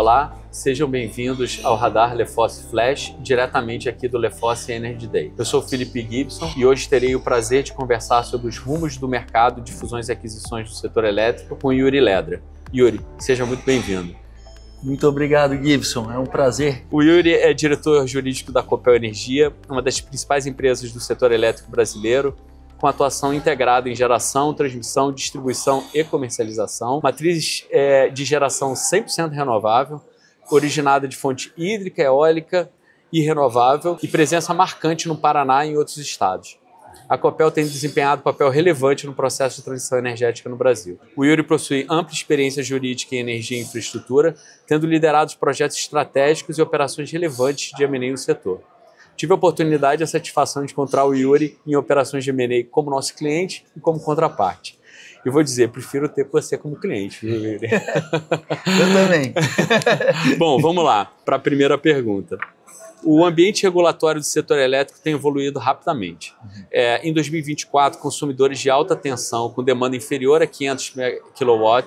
Olá, sejam bem-vindos ao Radar LeFosse Flash, diretamente aqui do LeFosse Energy Day. Eu sou o Felipe Gibson e hoje terei o prazer de conversar sobre os rumos do mercado de fusões e aquisições do setor elétrico com Yuri Ledra. Yuri, seja muito bem-vindo. Muito obrigado, Gibson. É um prazer. O Yuri é diretor jurídico da Copel Energia, uma das principais empresas do setor elétrico brasileiro, com atuação integrada em geração, transmissão, distribuição e comercialização, matriz de geração 100% renovável, originada de fonte hídrica, eólica e renovável e presença marcante no Paraná e em outros estados. A Copel tem desempenhado papel relevante no processo de transição energética no Brasil. O Yuri possui ampla experiência jurídica em energia e infraestrutura, tendo liderado projetos estratégicos e operações relevantes de M&A no setor. Tive a oportunidade e a satisfação de encontrar o Yuri em operações de M&A como nosso cliente e como contraparte. E vou dizer, prefiro ter você como cliente, viu, Yuri? Eu também. Bom, vamos lá para a primeira pergunta. O ambiente regulatório do setor elétrico tem evoluído rapidamente. Em 2024, consumidores de alta tensão com demanda inferior a 500 kW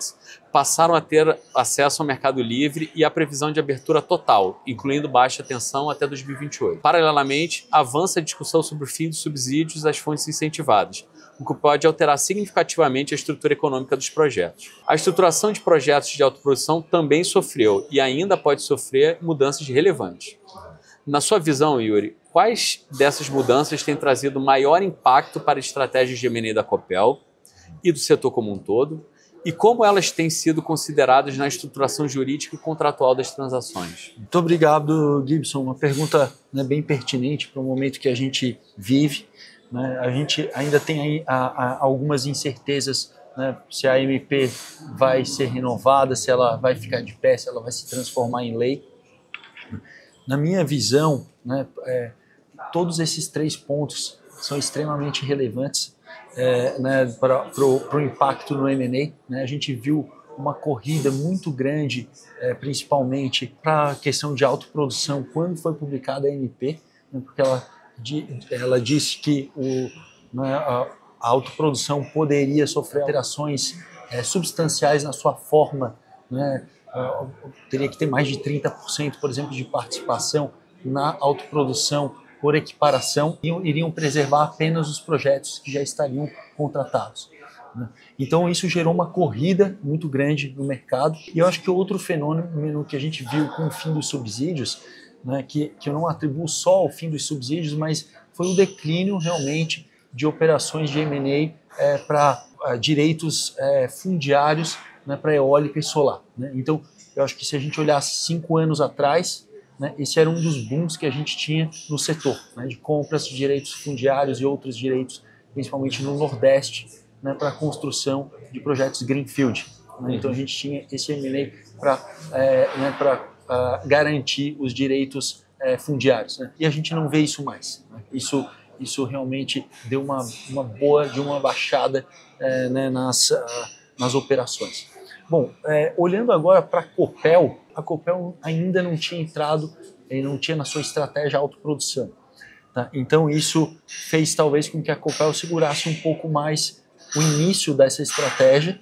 passaram a ter acesso ao mercado livre e à previsão de abertura total, incluindo baixa tensão até 2028. Paralelamente, avança a discussão sobre o fim dos subsídios às fontes incentivadas, o que pode alterar significativamente a estrutura econômica dos projetos. A estruturação de projetos de autoprodução também sofreu e ainda pode sofrer mudanças relevantes. Na sua visão, Yuri, quais dessas mudanças têm trazido maior impacto para estratégias de M&A da Copel e do setor como um todo? E como elas têm sido consideradas na estruturação jurídica e contratual das transações? Muito obrigado, Gibson. Uma pergunta bem pertinente para o momento que a gente vive. A gente ainda tem aí algumas incertezas, se a MP vai ser renovada, se ela vai ficar de pé, se ela vai se transformar em lei. Na minha visão, todos esses três pontos são extremamente relevantes para o impacto no M&A. A gente viu uma corrida muito grande, principalmente para a questão de autoprodução, quando foi publicada a MP, porque ela disse que a autoprodução poderia sofrer alterações substanciais na sua forma, teria que ter mais de 30%, por exemplo, de participação na autoprodução por equiparação e iriam preservar apenas os projetos que já estariam contratados. Então isso gerou uma corrida muito grande no mercado e eu acho que outro fenômeno que a gente viu com o fim dos subsídios, que eu não atribuo só ao fim dos subsídios, mas foi o declínio realmente de operações de M&A para direitos fundiários, para eólica e solar. Então, eu acho que se a gente olhasse 5 anos atrás, esse era um dos booms que a gente tinha no setor, de compras de direitos fundiários e outros direitos, principalmente no Nordeste, para a construção de projetos Greenfield. Então, a gente tinha esse M&A para garantir os direitos fundiários. E a gente não vê isso mais. Isso realmente deu uma baixada nas operações. Bom, olhando agora para a Copel ainda não tinha entrado, não tinha na sua estratégia a autoprodução. Tá? Então isso fez talvez com que a Copel segurasse um pouco mais o início dessa estratégia,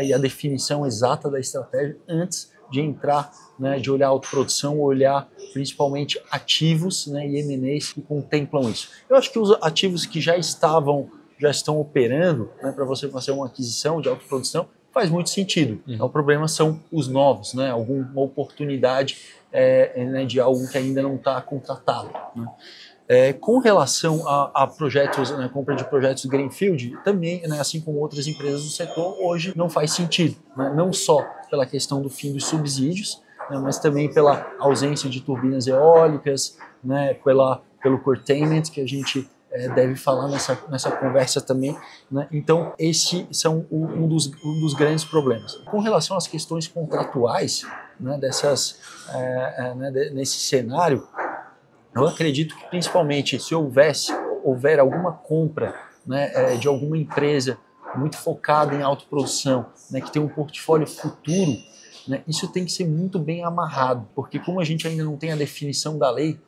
e a definição exata da estratégia antes de entrar, de olhar a autoprodução, olhar principalmente ativos e M&As que contemplam isso. Eu acho que os ativos que já estão operando, para você fazer uma aquisição de autoprodução, faz muito sentido. O problema são os novos, alguma oportunidade de algo que ainda não está contratado. Com relação a projetos, compra de projetos Greenfield, também, assim como outras empresas do setor, hoje não faz sentido. Não só pela questão do fim dos subsídios, mas também pela ausência de turbinas eólicas, pelo curtailment que a gente deve falar nessa conversa também. Então, esses são um dos grandes problemas. Com relação às questões contratuais, nesse cenário, eu acredito que principalmente se houver alguma compra de alguma empresa muito focada em autoprodução, que tem um portfólio futuro, isso tem que ser muito bem amarrado, porque como a gente ainda não tem a definição da lei,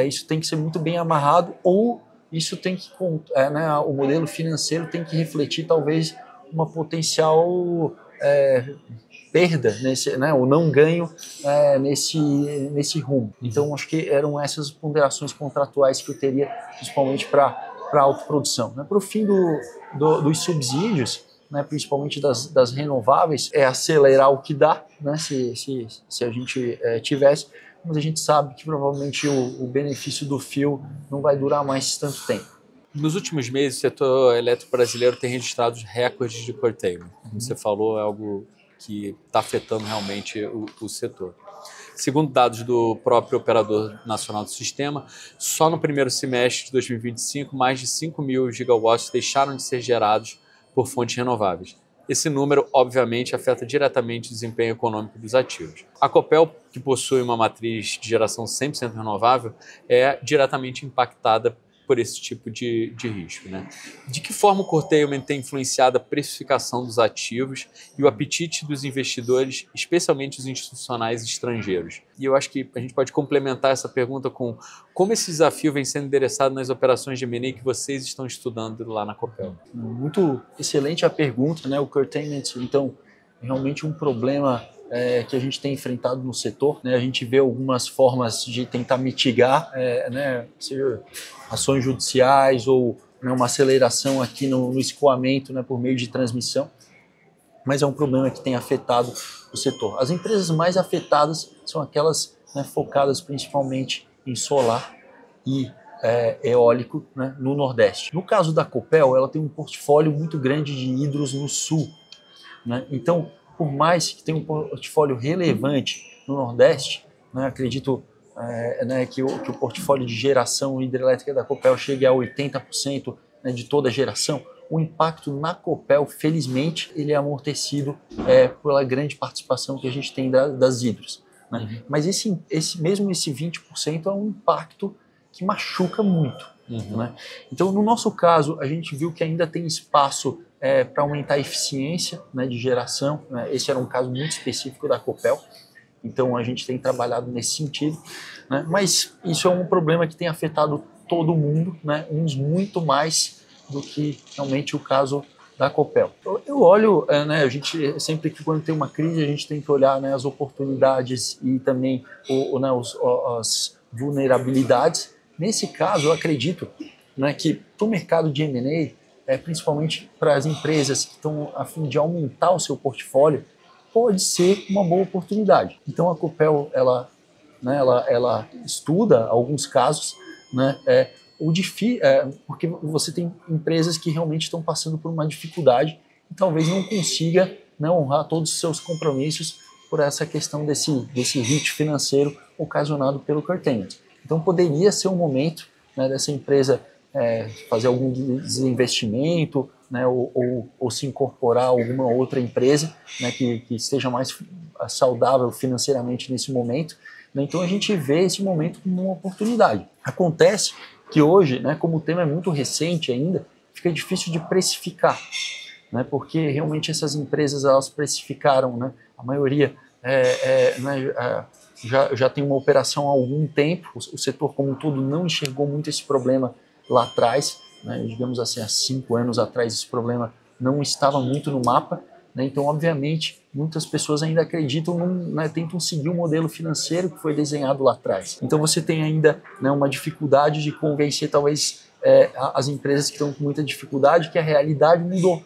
isso tem que ser muito bem amarrado, ou isso tem que, o modelo financeiro tem que refletir talvez uma potencial perda, ou não ganho nesse rumo. Então, acho que eram essas ponderações contratuais que eu teria, principalmente para a autoprodução. Para o fim dos subsídios, principalmente das renováveis, é acelerar o que dá, se a gente tivesse, mas a gente sabe que provavelmente o benefício do fio não vai durar mais tanto tempo. Nos últimos meses, o setor elétrico brasileiro tem registrado recordes de curtailment. Como você falou, é algo que está afetando realmente o setor. Segundo dados do próprio Operador Nacional do Sistema, só no primeiro semestre de 2025, mais de 5 mil gigawatts deixaram de ser gerados por fontes renováveis. Esse número, obviamente, afeta diretamente o desempenho econômico dos ativos. A Copel, que possui uma matriz de geração 100% renovável, é diretamente impactada por esse tipo de risco. De que forma o curtailment tem influenciado a precificação dos ativos e o apetite dos investidores, especialmente os institucionais estrangeiros? E eu acho que a gente pode complementar essa pergunta com como esse desafio vem sendo endereçado nas operações de M&A que vocês estão estudando lá na Copel. Muito excelente a pergunta, o curtailment, então, é realmente um problema que a gente tem enfrentado no setor. A gente vê algumas formas de tentar mitigar, seja ações judiciais ou uma aceleração aqui no escoamento por meio de transmissão, mas é um problema que tem afetado o setor. As empresas mais afetadas são aquelas focadas principalmente em solar e eólico no Nordeste. No caso da Copel, ela tem um portfólio muito grande de hidros no Sul. Então, por mais que tenha um portfólio relevante no Nordeste, acredito que o portfólio de geração hidrelétrica da Copel chegue a 80% de toda a geração. O impacto na Copel, felizmente, ele é amortecido pela grande participação que a gente tem das hidros. Mas mesmo esse 20% é um impacto que machuca muito. Então, no nosso caso, a gente viu que ainda tem espaço para aumentar a eficiência de geração. Esse era um caso muito específico da Copel, então a gente tem trabalhado nesse sentido. Mas isso é um problema que tem afetado todo mundo, uns muito mais do que realmente o caso da Copel. Eu olho, a gente sempre que quando tem uma crise a gente tem que olhar as oportunidades e também as vulnerabilidades. Nesse caso, eu acredito que para o mercado de M&A, principalmente para as empresas que estão a fim de aumentar o seu portfólio, pode ser uma boa oportunidade. Então a Copel ela estuda alguns casos, porque você tem empresas que realmente estão passando por uma dificuldade e talvez não consiga honrar todos os seus compromissos por essa questão desse hit financeiro ocasionado pelo curtailment. Então poderia ser um momento dessa empresa fazer algum desinvestimento, ou se incorporar a alguma outra empresa que esteja mais saudável financeiramente nesse momento. Então a gente vê esse momento como uma oportunidade. Acontece que hoje, como o tema é muito recente ainda, fica difícil de precificar, porque realmente essas empresas elas precificaram, a maioria já tem uma operação há algum tempo. O setor como um todo não enxergou muito esse problema lá atrás, digamos assim, há 5 anos atrás esse problema não estava muito no mapa, então obviamente muitas pessoas ainda acreditam, tentam seguir o modelo financeiro que foi desenhado lá atrás. Então você tem ainda uma dificuldade de convencer talvez as empresas que estão com muita dificuldade que a realidade mudou,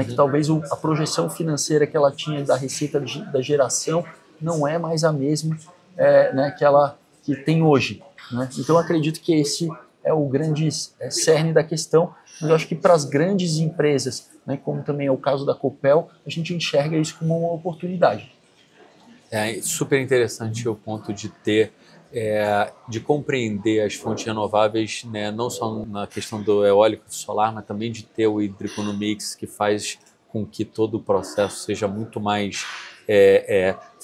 que talvez a projeção financeira que ela tinha da receita da geração não é mais a mesma que tem hoje. Então eu acredito que esse é o grande cerne da questão, mas eu acho que para as grandes empresas, como também é o caso da Copel, a gente enxerga isso como uma oportunidade. É super interessante o ponto de de compreender as fontes renováveis, não só na questão do eólico e solar, mas também de ter o hídrico no mix, que faz com que todo o processo seja muito mais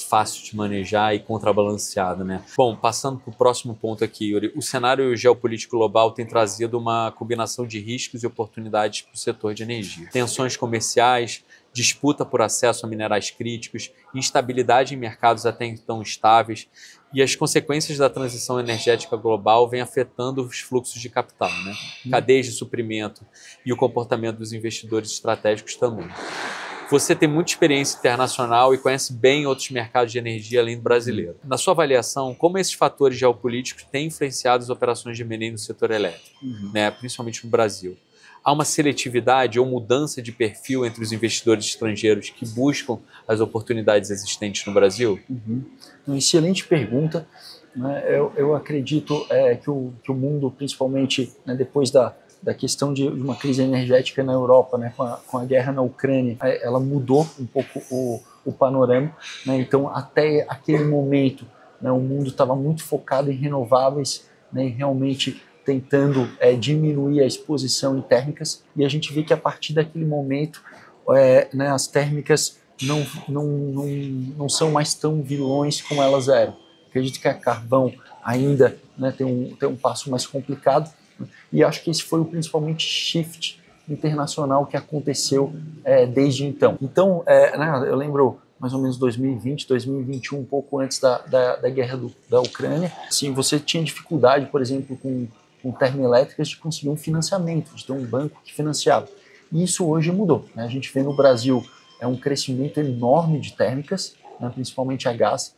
fácil de manejar e contrabalanceado. Bom, passando para o próximo ponto aqui, Yuri, o cenário geopolítico global tem trazido uma combinação de riscos e oportunidades para o setor de energia. Tensões comerciais, disputa por acesso a minerais críticos, instabilidade em mercados até então estáveis e as consequências da transição energética global vêm afetando os fluxos de capital, cadeias de suprimento e o comportamento dos investidores estratégicos também. Você tem muita experiência internacional e conhece bem outros mercados de energia além do brasileiro. Na sua avaliação, como esses fatores geopolíticos têm influenciado as operações de M&A no setor elétrico, né, principalmente no Brasil? Há uma seletividade ou mudança de perfil entre os investidores estrangeiros que buscam as oportunidades existentes no Brasil? Uma excelente pergunta. Né? Eu acredito que o mundo, principalmente, né, depois da questão de uma crise energética na Europa, né, com a guerra na Ucrânia, ela mudou um pouco o panorama. Né? Então, até aquele momento, né, o mundo estava muito focado em renováveis, né, e realmente tentando diminuir a exposição em térmicas, e a gente vê que a partir daquele momento né, as térmicas não são mais tão vilões como elas eram. Acredito que a carvão ainda, né, tem um passo mais complicado, né, e acho que esse foi principalmente shift internacional que aconteceu desde então. Então, né, eu lembro mais ou menos 2020, 2021, um pouco antes da guerra da Ucrânia, assim, você tinha dificuldade, por exemplo, com termoelétricas de conseguir um financiamento, de ter um banco que financiava. E isso hoje mudou. Né? A gente vê no Brasil um crescimento enorme de térmicas, né, principalmente a gás.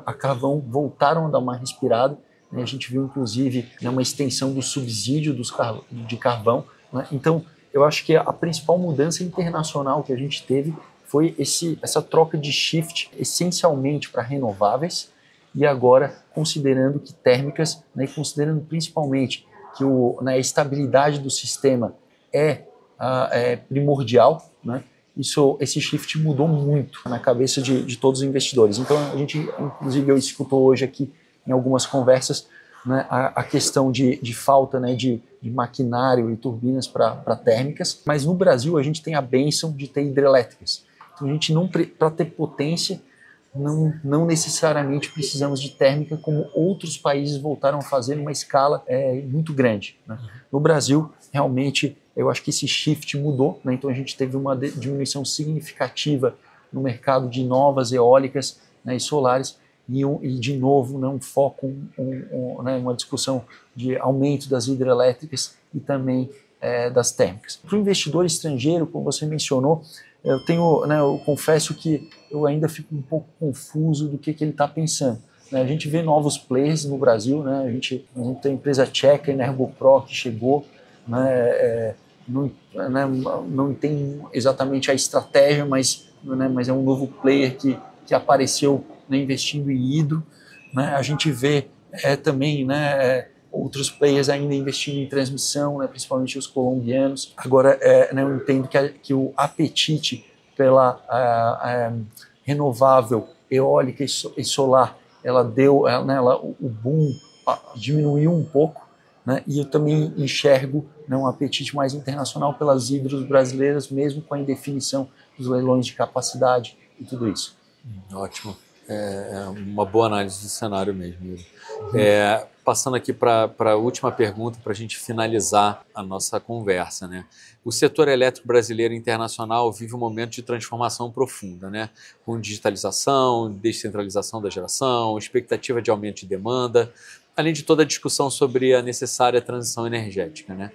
A carvão voltaram a dar uma respirada. Né? A gente viu, inclusive, né, uma extensão do subsídio de carvão. Né? Então, eu acho que a principal mudança internacional que a gente teve foi essa troca de shift essencialmente para renováveis, e agora considerando que térmicas, né, e considerando principalmente que a estabilidade do sistema é primordial, né, esse shift mudou muito na cabeça de todos os investidores. Então, a gente, inclusive, eu escutou hoje aqui em algumas conversas, né, a questão de falta, né, de maquinário e turbinas para térmicas, mas no Brasil a gente tem a bênção de ter hidrelétricas. Então, a gente para ter potência, não necessariamente precisamos de térmica, como outros países voltaram a fazer numa escala muito grande. Né? No Brasil, realmente, eu acho que esse shift mudou, né? Então a gente teve uma diminuição significativa no mercado de novas eólicas, né, e solares, e de novo, né, um foco, né, uma discussão de aumento das hidrelétricas e também das térmicas. Para o investidor estrangeiro, como você mencionou, eu confesso que eu ainda fico um pouco confuso do que ele está pensando. Né? A gente vê novos players no Brasil, né? A gente tem a empresa tcheca, Energopro, que chegou, né? Não tem exatamente a estratégia, mas é um novo player que apareceu, né, investindo em hidro. Né? A gente vê também, né, outros players ainda investindo em transmissão, né, principalmente os colombianos. Agora, né, eu entendo que o apetite pela renovável, eólica e solar, o boom diminuiu um pouco, né, e eu também enxergo, né, um apetite mais internacional pelas hidros brasileiras, mesmo com a indefinição dos leilões de capacidade e tudo isso. Ótimo. É uma boa análise do cenário mesmo. Passando aqui para a última pergunta, para a gente finalizar a nossa conversa, né? O setor elétrico brasileiro e internacional vive um momento de transformação profunda, né? Com digitalização, descentralização da geração, expectativa de aumento de demanda, além de toda a discussão sobre a necessária transição energética, né?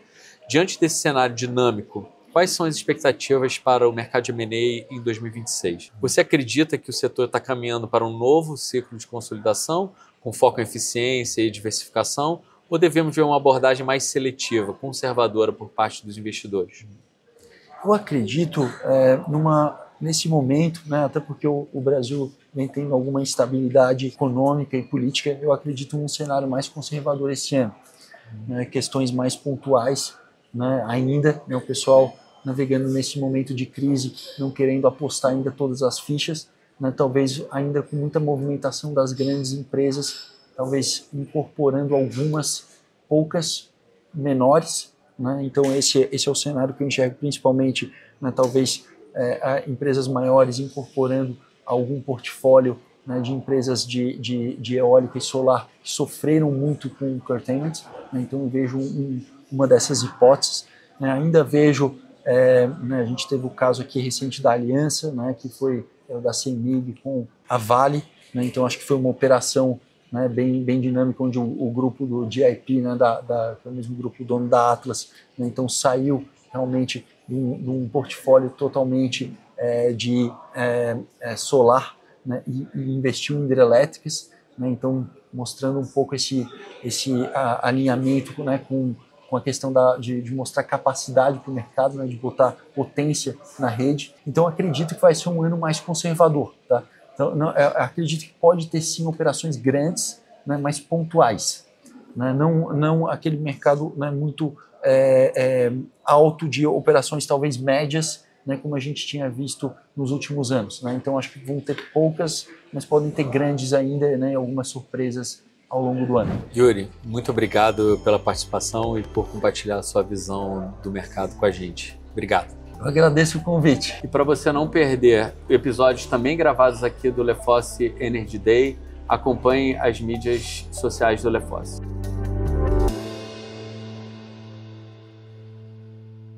Diante desse cenário dinâmico, quais são as expectativas para o mercado de M&A em 2026? Você acredita que o setor está caminhando para um novo ciclo de consolidação, com foco em eficiência e diversificação, ou devemos ver uma abordagem mais seletiva, conservadora por parte dos investidores? Eu acredito nesse momento, né, até porque o Brasil vem tendo alguma instabilidade econômica e política, eu acredito num cenário mais conservador esse ano. Né, questões mais pontuais, né, ainda, né, o pessoal navegando nesse momento de crise, não querendo apostar ainda todas as fichas, né, talvez ainda com muita movimentação das grandes empresas, talvez incorporando algumas, poucas, menores. Né, então esse é o cenário que eu enxergo principalmente, né, talvez empresas maiores incorporando algum portfólio, né, de empresas de eólica e solar que sofreram muito com o curtailment. Né, então eu vejo uma dessas hipóteses. Né, ainda vejo, né, a gente teve o caso aqui recente da Aliança, né, que foi da CEMIG com a Vale. Né, então acho que foi uma operação, né, bem dinâmica, onde o grupo do GIP, né, que é o mesmo grupo dono da Atlas, né, então saiu realmente de um portfólio totalmente de solar, né, e investiu em hidrelétricas, né, então mostrando um pouco esse alinhamento, né, com a questão de mostrar capacidade para o mercado, né, de botar potência na rede. Então acredito que vai ser um ano mais conservador, tá? Então acredito que pode ter sim operações grandes, né, mas pontuais, né? Não aquele mercado, né, muito alto de operações talvez médias, né, como a gente tinha visto nos últimos anos, né? Então acho que vão ter poucas, mas podem ter grandes ainda, né, algumas surpresas ao longo do ano. Yuri, muito obrigado pela participação e por compartilhar a sua visão do mercado com a gente. Obrigado. Eu agradeço o convite. E para você não perder episódios também gravados aqui do Lefosse Energy Day, acompanhe as mídias sociais do Lefosse.